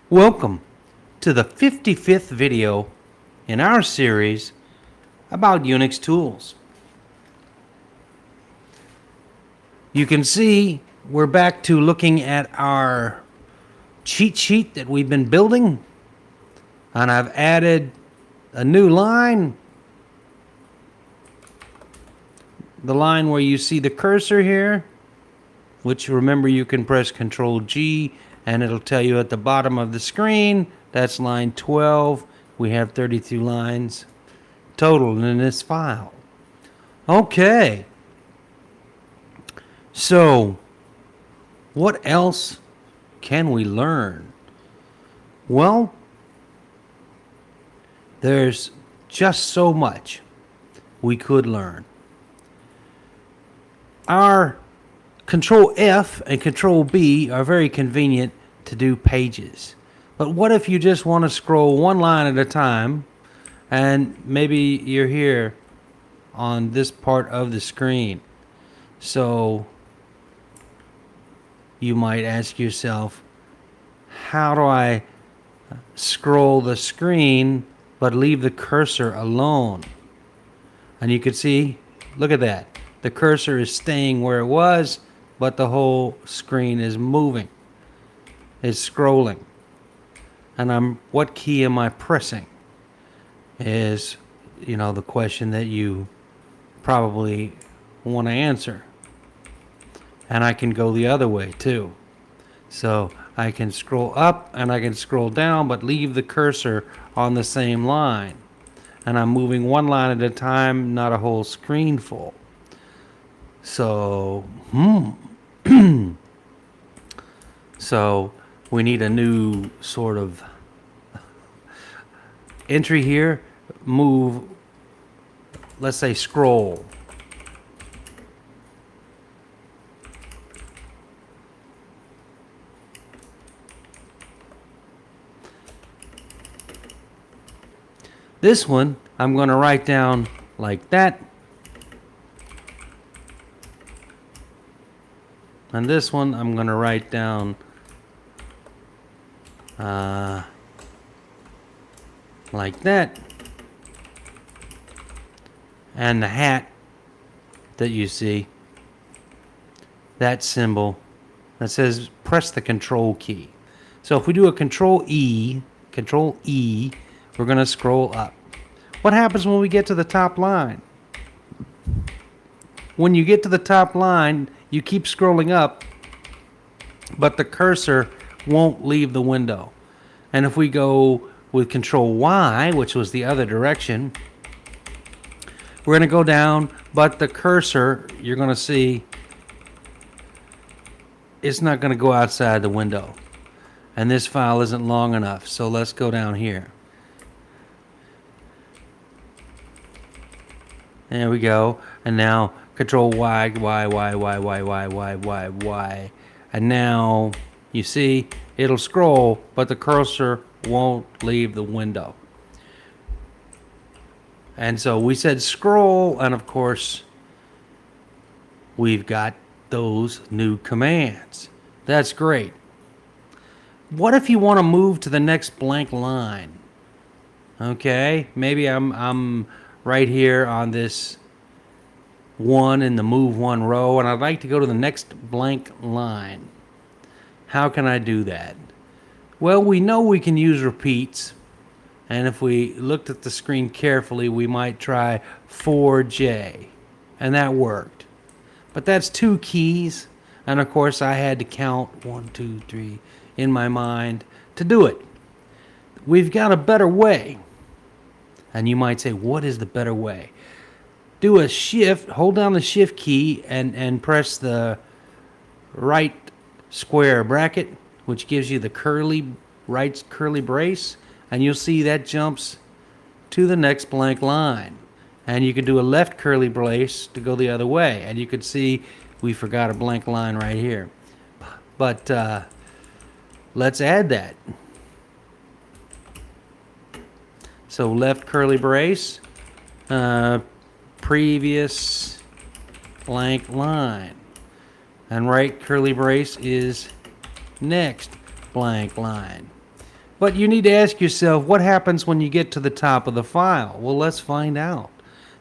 Welcome to the 55th video in our series about Unix tools. You can see we're back to looking at our cheat sheet that we've been building, and I've added a new line. The line where you see the cursor here, which remember you can press Ctrl-G and it'll tell you at the bottom of the screen. That's line 12. We have 32 lines total in this file. Okay. So, what else can we learn? Well, there's just so much we could learn. Our Control F and Control B are very convenient to do pages. But what if you just want to scroll one line at a time, and maybe you're here on this part of the screen? So you might ask yourself, how do I scroll the screen but leave the cursor alone? And you can see, look at that. The cursor is staying where it was, but the whole screen is moving. It's scrolling. And what key am I pressing? Is, the question that you probably want to answer. And I can go the other way too. So I can scroll up and I can scroll down, but leave the cursor on the same line. And I'm moving one line at a time, not a whole screen full. So, so we need a new sort of entry here. Move, let's say scroll. This one I'm going to write down like that. And this one I'm going to write down like that. And the hat that you see, that symbol that says press the control key. So if we do a Control-E, we're going to scroll up. What happens when we get to the top line? When you get to the top line, you keep scrolling up, but the cursor won't leave the window. And if we go with Control-Y, which was the other direction, we're going to go down, but the cursor, you're going to see, it's not going to go outside the window. And this file isn't long enough, so let's go down here. There we go. And now Control-Y, Y. And now you see it'll scroll, but the cursor won't leave the window. And so we said scroll, and of course we've got those new commands. That's great. What if you want to move to the next blank line? Okay, maybe I'm right here on this one in the move one row, and I'd like to go to the next blank line. How can I do that? Well, we know we can use repeats, and if we looked at the screen carefully, we might try 4J, and that worked. But that's two keys, and of course I had to count 1, 2, 3 in my mind to do it. We've got a better way. And you might say, what is the better way? Do a shift, hold down the shift key and press the right square bracket, which gives you the right curly brace, and you'll see that jumps to the next blank line. And you can do a left curly brace to go the other way, and you can see we forgot a blank line right here. But let's add that. So left curly brace, previous blank line. And right curly brace is next blank line. But you need to ask yourself, what happens when you get to the top of the file? Well, let's find out.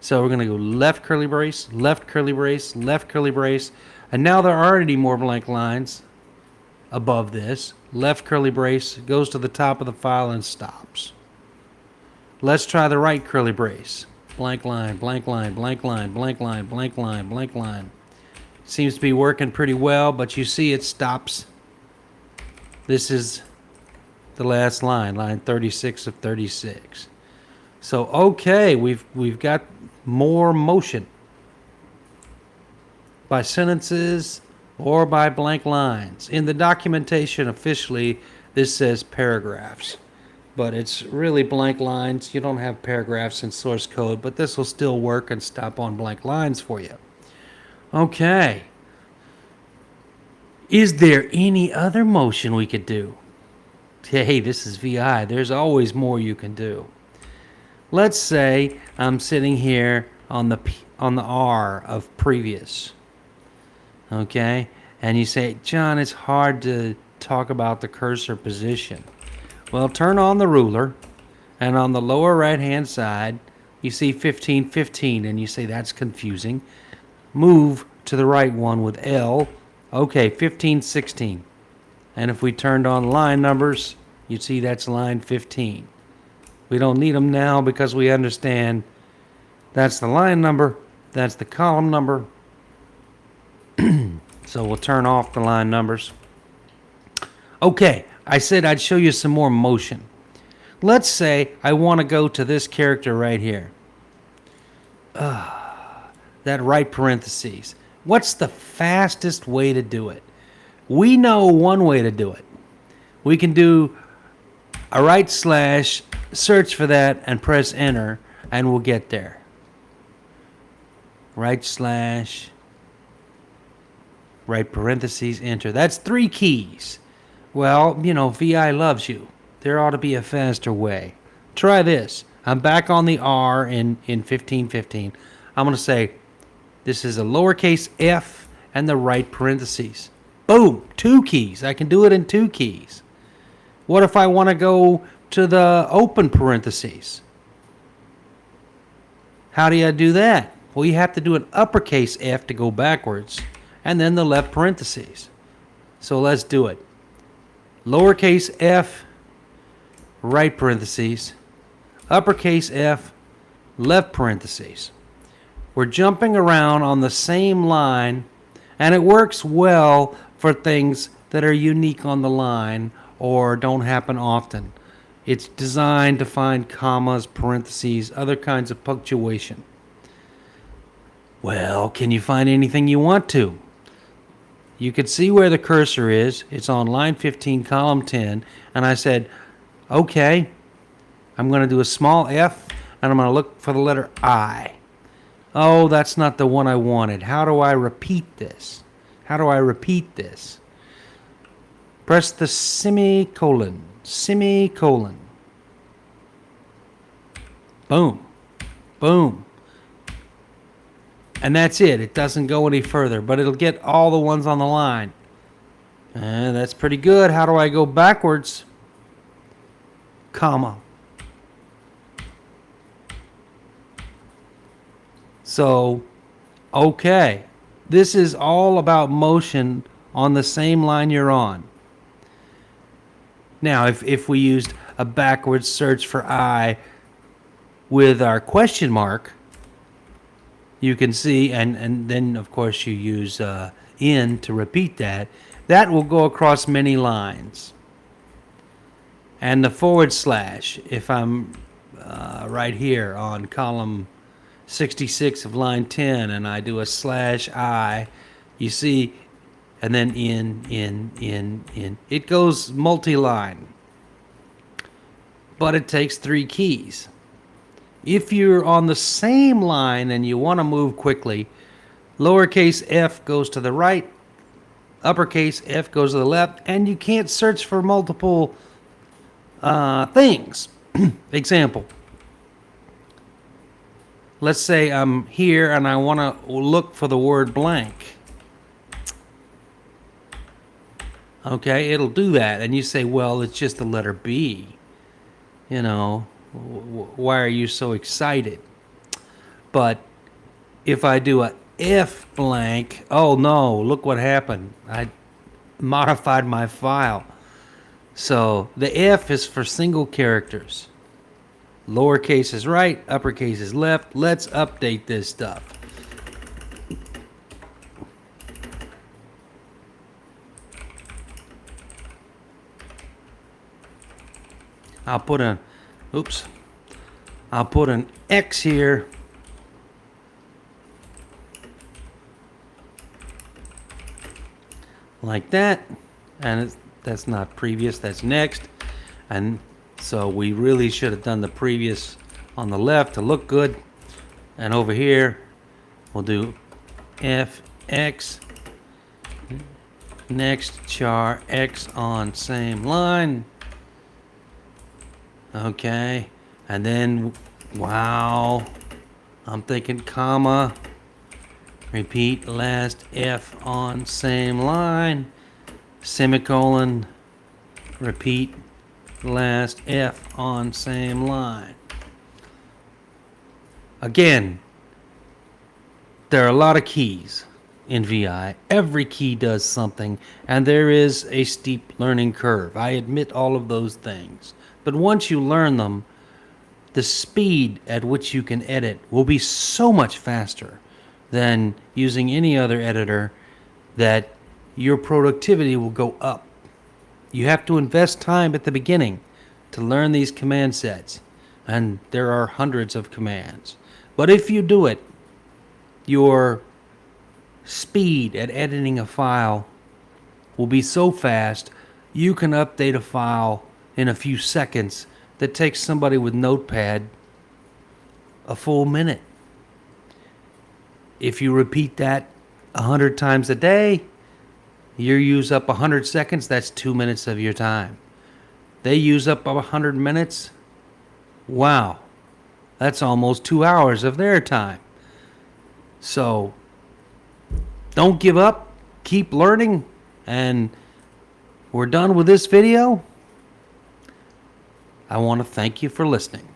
So we're going to go left curly brace, left curly brace, left curly brace. And now there aren't any more blank lines above this. Left curly brace goes to the top of the file and stops. Let's try the right curly brace. Blank line, blank line, blank line, blank line, blank line, blank line. Seems to be working pretty well, but you see it stops. This is the last line, line 36 of 36. So okay, we've got more motion by sentences or by blank lines. In the documentation officially, this says paragraphs, but it's really blank lines. You don't have paragraphs in source code, but this will still work and stop on blank lines for you. Okay. Is there any other motion we could do? Hey, this is VI. There's always more you can do. Let's say I'm sitting here on the R of previous. Okay? And you say, John, it's hard to talk about the cursor position. Well, turn on the ruler, and on the lower right-hand side, you see 15, 15, and you say, that's confusing. Move to the right one with L. Okay, 15, 16. And if we turned on line numbers, you'd see that's line 15. We don't need them now because we understand that's the line number, that's the column number. So we'll turn off the line numbers. Okay, I said I'd show you some more motion. Let's say I want to go to this character right here. That right parentheses. What's the fastest way to do it? We know one way to do it. We can do a right slash, search for that, and press enter, and we'll get there. Right slash, right parentheses, enter. That's 3 keys. Well, you know, VI loves you. There ought to be a faster way. Try this. I'm back on the R in 1515. I'm going to say, this is a lowercase f and the right parentheses. Boom, 2 keys. I can do it in 2 keys. What if I want to go to the open parentheses? How do you do that? Well, you have to do an uppercase F to go backwards, and then the left parentheses. So let's do it. Lowercase f, right parentheses, uppercase F, left parentheses. We're jumping around on the same line, and it works well for things that are unique on the line or don't happen often. It's designed to find commas, parentheses, other kinds of punctuation. Well, can you find anything you want to? You can see where the cursor is. It's on line 15, column 10. And I said, okay, I'm going to do a small f, and I'm going to look for the letter I. Oh, that's not the one I wanted. How do I repeat this? How do I repeat this? Press the semicolon. Semicolon. Boom. Boom. And that's it. It doesn't go any further, but it'll get all the ones on the line. And that's pretty good. How do I go backwards? Comma. So, okay. This is all about motion on the same line you're on. Now, if we used a backwards search for I with our question mark, you can see, and then of course you use in to repeat that. That will go across many lines. And the forward slash, if I'm right here on column 66 of line 10 and I do a slash I, you see, and then in. It goes multi-line, but it takes 3 keys. If you're on the same line and you want to move quickly, lowercase f goes to the right, uppercase F goes to the left, and you can't search for multiple things. Example. Let's say I'm here and I want to look for the word blank. Okay, it'll do that. And you say, well, it's just the letter B. You know, why are you so excited? But if I do a if blank, oh no, look what happened. I modified my file. So the if is for single characters. Lowercase is right, uppercase is left. Let's update this stuff. I'll put an, oops, I'll put an X here. Like that. And that's not previous, that's next. And so we really should have done the previous on the left to look good. And over here, we'll do fx next char x on same line. Okay, and then wow, I'm thinking comma, repeat last f on same line, semicolon, repeat last f on same line. Again, there are a lot of keys in VI. Every key does something, and there is a steep learning curve. I admit all of those things. But once you learn them, the speed at which you can edit will be so much faster than using any other editor that your productivity will go up. You have to invest time at the beginning to learn these command sets, and there are hundreds of commands. But if you do it, your speed at editing a file will be so fast you can update a file in a few seconds that takes somebody with Notepad a full minute. If you repeat that 100 times a day, you use up 100 seconds, that's 2 minutes of your time. They use up 100 minutes, wow, that's almost 2 hours of their time. So don't give up, keep learning, and we're done with this video. I want to thank you for listening.